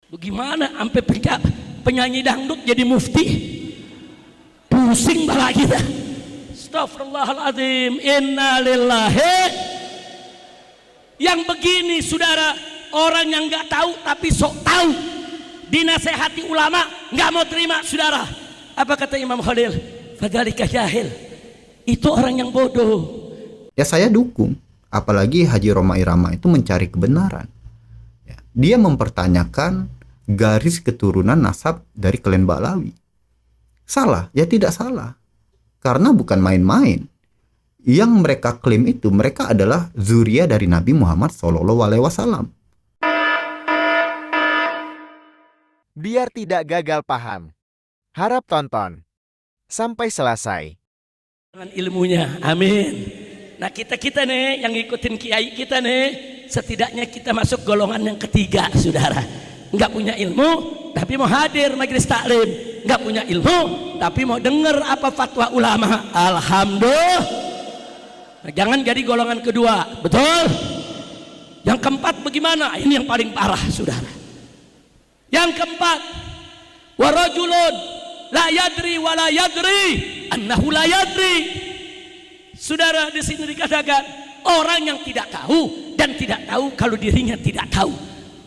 Bagaimana sampai penyanyi dangdut jadi mufti? Pusing bala kita. Astagfirullahaladzim. Innalillahi. Yang begini saudara, orang yang nggak tahu tapi sok tahu, dinasehati ulama nggak mau terima saudara. Apa kata Imam Khalil? Fadzalika jahil. Itu orang yang bodoh. Ya saya dukung. Apalagi Haji Rhoma Irama itu mencari kebenaran. Ya, dia mempertanyakan garis keturunan nasab dari klan Ba'lawi. Salah? Ya tidak salah. Karena bukan main-main. Yang mereka klaim itu mereka adalah zuriya dari Nabi Muhammad SAW. Biar tidak gagal paham, harap tonton sampai selesai. Dengan ilmunya, amin. Nah kita nih yang ngikutin kiai kita nih, setidaknya kita masuk golongan yang ketiga saudara. Nggak punya ilmu tapi mau hadir majelis taklim, nggak punya ilmu tapi mau dengar apa fatwa ulama. Alhamdulillah. Nah, jangan jadi golongan kedua, betul? Yang keempat bagaimana? Ini yang paling parah saudara. Yang keempat, warajulun la yadri wa la yadri annahu la yadri. Saudara, di sini dikatakan orang yang tidak tahu dan tidak tahu kalau dirinya tidak tahu.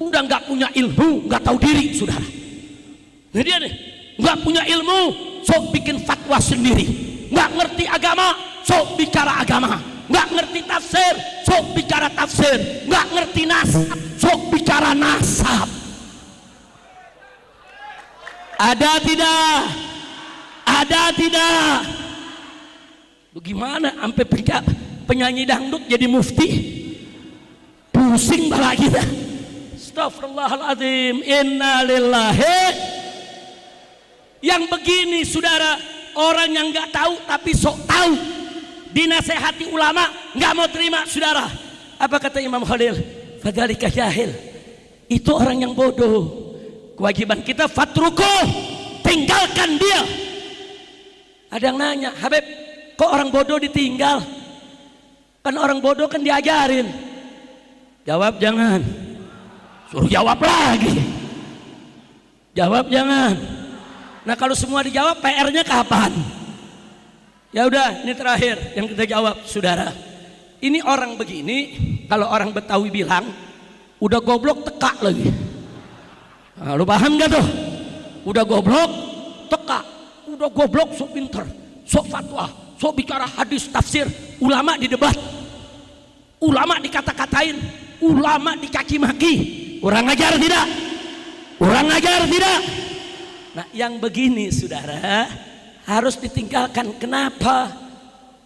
Udah nggak punya ilmu, nggak tahu diri, saudara. Nah dia nih, nggak punya ilmu, sok bikin fatwa sendiri. Nggak ngerti agama, sok bicara agama. Nggak ngerti tafsir, sok bicara tafsir. Nggak ngerti nasab, sok bicara nasab. Ada tidak? Ada tidak? Bagaimana sampai penyanyi dangdut jadi mufti? Pusing bala kita. Astagfirullahaladzim. Innalillahi. Yang begini saudara, orang yang nggak tahu tapi sok tahu, dinasehati ulama nggak mau terima saudara. Apa kata Imam Khalil? Fadzalika jahil. Itu orang yang bodoh. Kewajiban kita fatruku, tinggalkan dia. Ada yang nanya, Habib, kok orang bodoh ditinggal? Kan orang bodoh kan diajarin. Jawab jangan. Suruh jawab lagi. Jawab jangan. Nah kalau semua dijawab, PR-nya kapan? Ya udah, ini terakhir yang kita jawab, saudara. Ini orang begini, kalau orang Betawi bilang, udah goblok teka lagi. Nah, lu paham gak tuh? Udah goblok teka, udah goblok sok pinter, sok fatwa, sok bicara hadis tafsir, ulama di debat, ulama dikata-katain, ulama dikaki maki. Kurang ajar tidak? Kurang ajar tidak? Nah yang begini saudara harus ditinggalkan. Kenapa?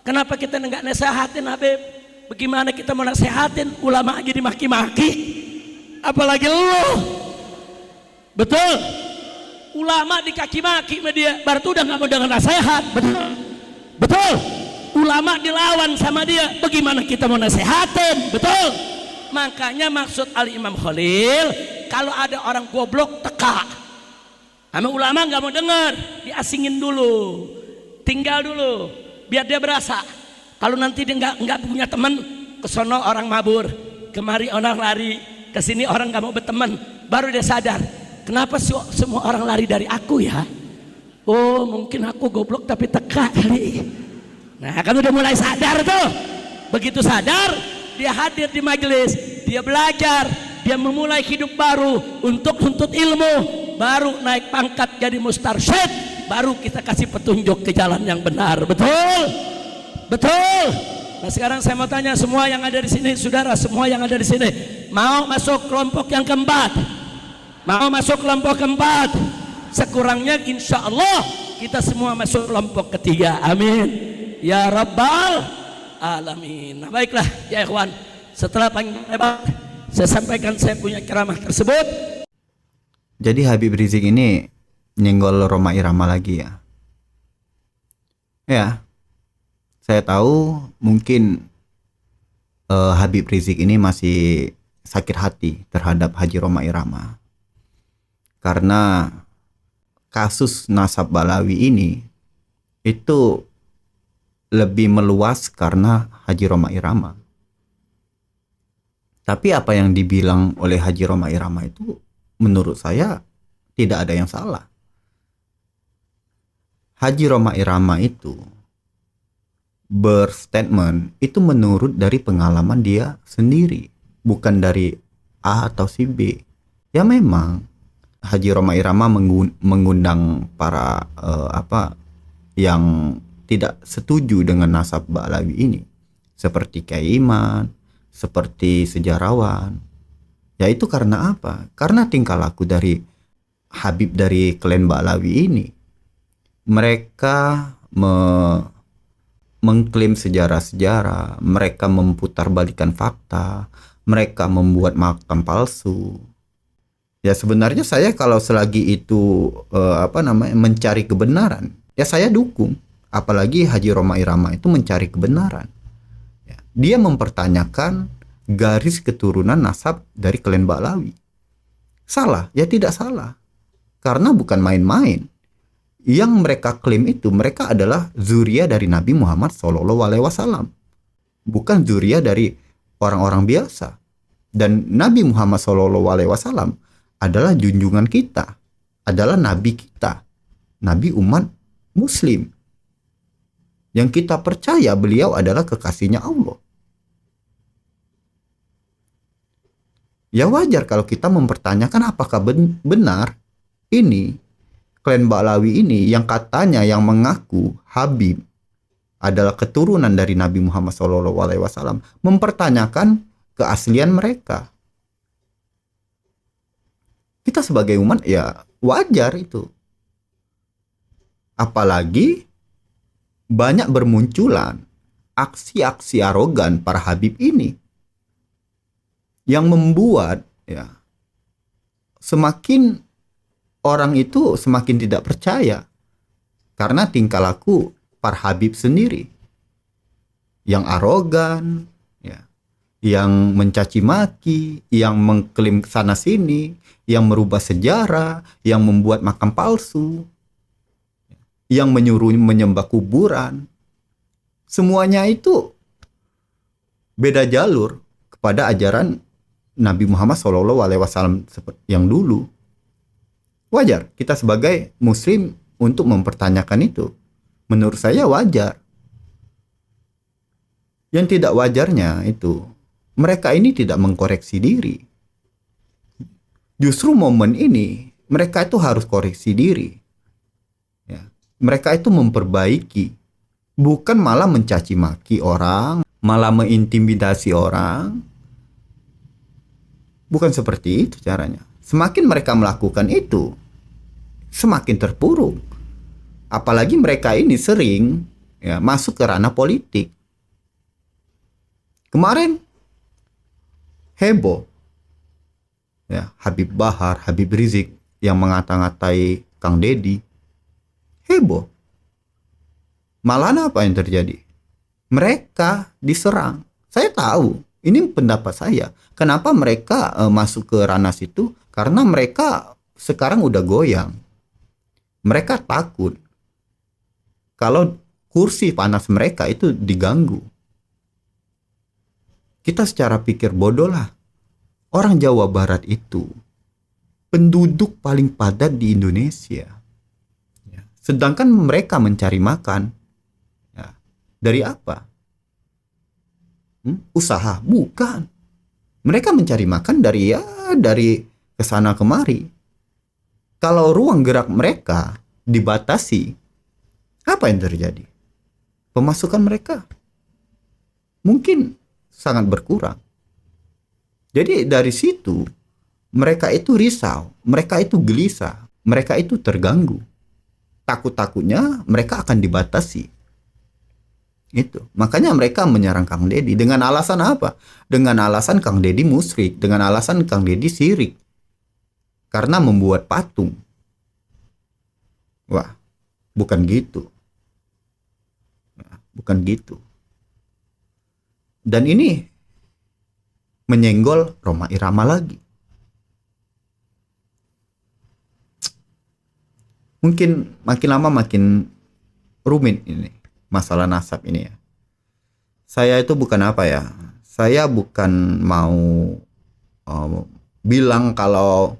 Kenapa kita nggak nasehatin Habib? Bagaimana kita mau nasehatin ulama aja dimaki-maki, apalagi lu? Betul? Ulama dikaki-maki sama dia, berarti udah nggak mau dengar nasihat. Betul? Betul? Ulama dilawan sama dia, bagaimana kita mau nasehatin? Betul? Makanya maksud Al-Imam Khalil, kalau ada orang goblok teka sama ulama nggak mau dengar, diasingin dulu, tinggal dulu, biar dia berasa. Kalau nanti dia nggak punya teman, kesono orang mabur, kemari orang lari, kesini orang nggak mau berteman, baru dia sadar, kenapa semua orang lari dari aku ya? Oh mungkin aku goblok tapi teka kali. Nah kan udah mulai sadar tuh. Begitu sadar, dia hadir di majelis, dia belajar, dia memulai hidup baru untuk nuntut ilmu. Baru naik pangkat jadi mustarsyid, baru kita kasih petunjuk ke jalan yang benar. Betul? Betul? Nah sekarang saya mau tanya semua yang ada di sini, saudara, semua yang ada di sini, mau masuk kelompok yang keempat? Mau masuk kelompok keempat? Sekurangnya insya Allah kita semua masuk kelompok ketiga. Amin ya rabbal alamin. Nah baiklah ya ikhwan, setelah panjang lebar saya sampaikan saya punya ceramah tersebut. Jadi Habib Rizik ini nyenggol Rhoma Irama lagi ya. Ya, saya tahu mungkin Habib Rizik ini masih sakit hati terhadap Haji Rhoma Irama. Karena kasus nasab Ba'lawi ini itu lebih meluas karena Haji Rhoma Irama. Tapi apa yang dibilang oleh Haji Rhoma Irama itu menurut saya tidak ada yang salah. Haji Rhoma Irama itu berstatement itu menurut dari pengalaman dia sendiri, bukan dari A atau si B. Ya memang Haji Rhoma Irama mengundang para yang tidak setuju dengan nasab Ba'lawi ini, seperti Kiai Iman, seperti sejarawan. Ya itu karena apa? Karena tingkah laku dari Habib dari klan Ba'lawi ini. Mereka mengklaim sejarah-sejarah, mereka memutarbalikkan fakta, mereka membuat makam palsu. Ya sebenarnya saya kalau selagi itu mencari kebenaran, ya saya dukung. Apalagi Haji Rhoma Irama itu mencari kebenaran. Ya, dia mempertanyakan garis keturunan nasab dari klan Ba'lawi. Salah? Ya tidak salah. Karena bukan main-main. Yang mereka klaim itu mereka adalah zuriya dari Nabi Muhammad SAW, bukan zuriya dari orang-orang biasa. Dan Nabi Muhammad SAW adalah junjungan kita, adalah Nabi kita, Nabi umat Muslim, yang kita percaya beliau adalah kekasihnya Allah. Ya wajar kalau kita mempertanyakan apakah benar ini klan Ba'lawi ini yang katanya yang mengaku Habib adalah keturunan dari Nabi Muhammad SAW mempertanyakan keaslian mereka. Kita sebagai umat ya wajar itu. Apalagi banyak bermunculan aksi-aksi arogan para Habib ini yang membuat ya semakin orang itu semakin tidak percaya karena tingkah laku para Habib sendiri yang arogan, ya, yang mencaci maki, yang mengklaim sana sini, yang merubah sejarah, yang membuat makam palsu, yang menyuruh menyembah kuburan. Semuanya itu beda jalur kepada ajaran Nabi Muhammad SAW yang dulu. Wajar kita sebagai muslim untuk mempertanyakan itu. Menurut saya wajar. Yang tidak wajarnya itu mereka ini tidak mengkoreksi diri. Justru momen ini mereka itu harus koreksi diri. Ya. Mereka itu memperbaiki, bukan malah mencaci maki orang, malah mengintimidasi orang. Bukan seperti itu caranya. Semakin mereka melakukan itu, semakin terpuruk. Apalagi mereka ini sering ya, masuk ke ranah politik. Kemarin heboh ya, Habib Bahar, Habib Rizik yang mengata-ngatai Kang Deddy. Heboh. Malahan apa yang terjadi? Mereka diserang. Saya tahu, ini pendapat saya. Kenapa mereka masuk ke ranah situ? Karena mereka sekarang udah goyang. Mereka takut kalau kursi panas mereka itu diganggu. Kita secara pikir bodoh lah. Orang Jawa Barat itu penduduk paling padat di Indonesia. Ya. Sedangkan mereka mencari makan. Ya. Dari apa? Usaha? Bukan. Mereka mencari makan dari kesana kemari. Kalau ruang gerak mereka dibatasi, apa yang terjadi? Pemasukan mereka mungkin sangat berkurang. Jadi dari situ mereka itu risau, mereka itu gelisah, mereka itu terganggu. Takut-takutnya mereka akan dibatasi. Itu. Makanya mereka menyerang Kang Deddy dengan alasan apa? Dengan alasan Kang Deddy musyrik, dengan alasan Kang Deddy syirik. Karena membuat patung. Wah, bukan gitu. Bukan gitu. Dan ini menyenggol Rhoma Irama lagi. Mungkin makin lama makin rumit ini masalah nasab ini ya. Saya itu bukan apa ya. Saya bukan mau bilang kalau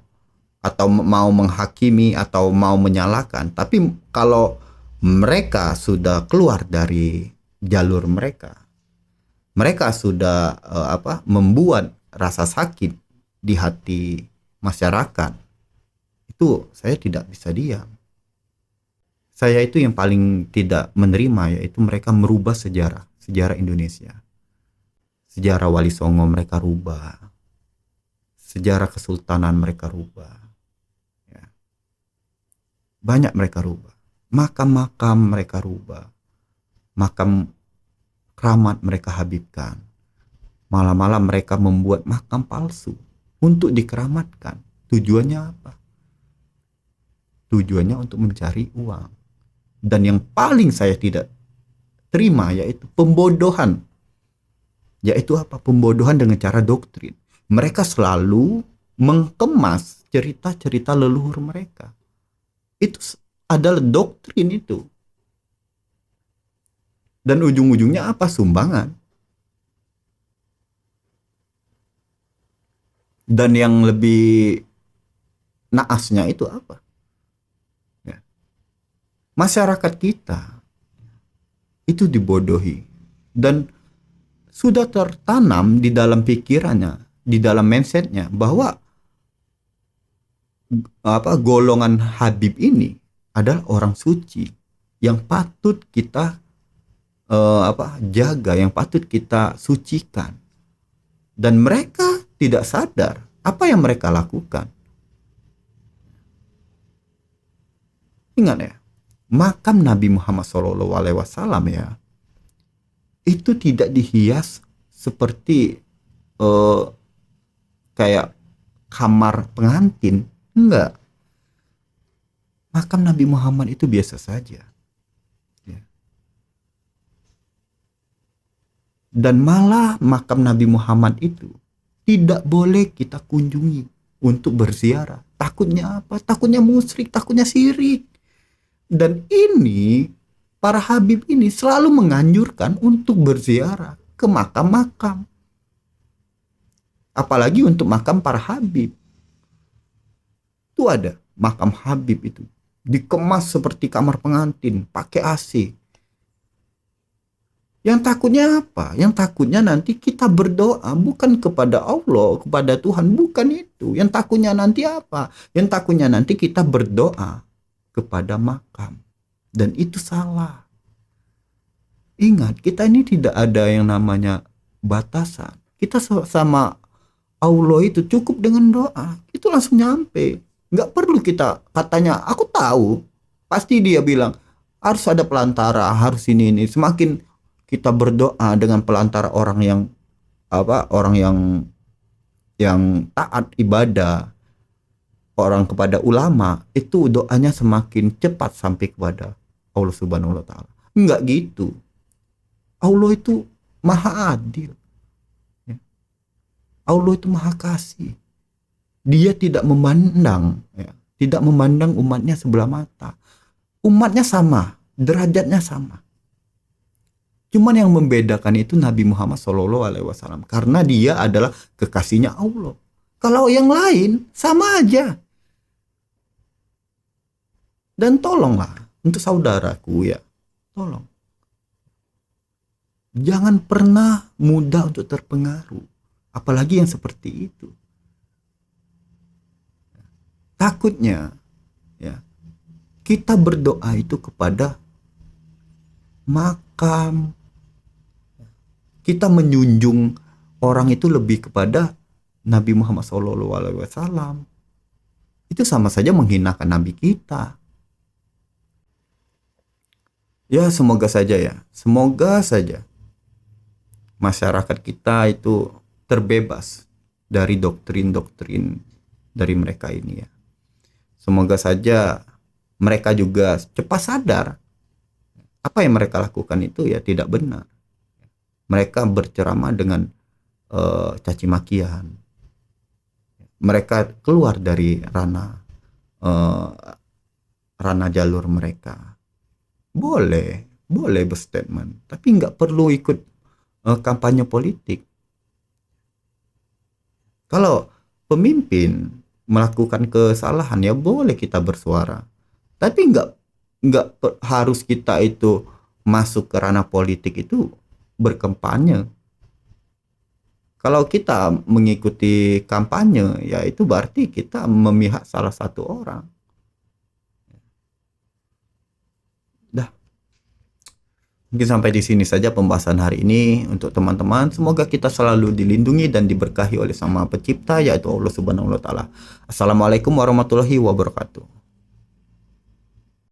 atau mau menghakimi atau mau menyalahkan. Tapi kalau mereka sudah keluar dari jalur mereka, mereka sudah membuat rasa sakit di hati masyarakat, itu saya tidak bisa diam. Saya itu yang paling tidak menerima, yaitu mereka merubah sejarah Indonesia. Sejarah Wali Songo mereka rubah, sejarah kesultanan mereka rubah, ya. Banyak mereka rubah, makam-makam mereka rubah, makam keramat mereka habibkan, malah-malah mereka membuat makam palsu untuk dikeramatkan. Tujuannya apa? Tujuannya untuk mencari uang. Dan yang paling saya tidak terima yaitu pembodohan. Yaitu apa? Pembodohan dengan cara doktrin. Mereka selalu mengemas cerita-cerita leluhur mereka. Itu adalah doktrin itu. Dan ujung-ujungnya apa? Sumbangan. Dan yang lebih naasnya itu apa? Ya. Masyarakat kita itu dibodohi. Dan sudah tertanam di dalam pikirannya, di dalam mindsetnya, bahwa golongan Habib ini adalah orang suci yang patut kita jaga, yang patut kita sucikan. Dan mereka tidak sadar apa yang mereka lakukan. Ingat ya, makam Nabi Muhammad SAW ya, itu tidak dihias seperti kayak kamar pengantin. Enggak. Makam Nabi Muhammad itu biasa saja. Ya. Dan malah makam Nabi Muhammad itu tidak boleh kita kunjungi untuk berziarah. Takutnya apa? Takutnya musyrik, takutnya syirik. Dan ini para Habib ini selalu menganjurkan untuk berziarah ke makam-makam. Apalagi untuk makam para Habib. Itu ada makam Habib itu dikemas seperti kamar pengantin, pakai AC. Yang takutnya apa? Yang takutnya nanti kita berdoa bukan kepada Allah, kepada Tuhan, bukan itu. Yang takutnya nanti apa? Yang takutnya nanti kita berdoa kepada makam. Dan itu salah. Ingat, kita ini tidak ada yang namanya batasan. Kita sama Allah itu cukup dengan doa. Itu langsung nyampe. Nggak perlu kita katanya, aku tahu. Pasti dia bilang, harus ada pelantara, harus ini. Semakin kita berdoa dengan pelantara orang yang taat ibadah, orang kepada ulama, itu doanya semakin cepat sampai kepada Allah Subhanahu wa taala. Enggak gitu. Allah itu maha adil. Ya. Allah itu maha kasih. Dia tidak memandang umatnya sebelah mata. Umatnya sama, derajatnya sama. Cuman yang membedakan itu Nabi Muhammad SAW, karena dia adalah kekasihnya Allah. Kalau yang lain sama aja. Dan tolonglah untuk saudaraku ya, tolong. Jangan pernah mudah untuk terpengaruh, apalagi yang seperti itu. Takutnya ya, kita berdoa itu kepada makam. Kita menjunjung orang itu lebih kepada Nabi Muhammad SAW. Itu sama saja menghinakan Nabi kita. Ya semoga saja masyarakat kita itu terbebas dari doktrin-doktrin dari mereka ini ya. Semoga saja mereka juga cepat sadar apa yang mereka lakukan itu ya tidak benar. Mereka berceramah dengan caci makian. Mereka keluar dari ranah jalur mereka. Boleh berstatement, tapi nggak perlu ikut kampanye politik. Kalau pemimpin melakukan kesalahan, ya boleh kita bersuara. Tapi harus kita itu masuk ke ranah politik itu berkampanye. Kalau kita mengikuti kampanye, ya itu berarti kita memihak salah satu orang. Dah. Mungkin sampai di sini saja pembahasan hari ini untuk teman-teman. Semoga kita selalu dilindungi dan diberkahi oleh Sang Maha Pencipta, yaitu Allah Subhanahu wa taala. Assalamualaikum warahmatullahi wabarakatuh.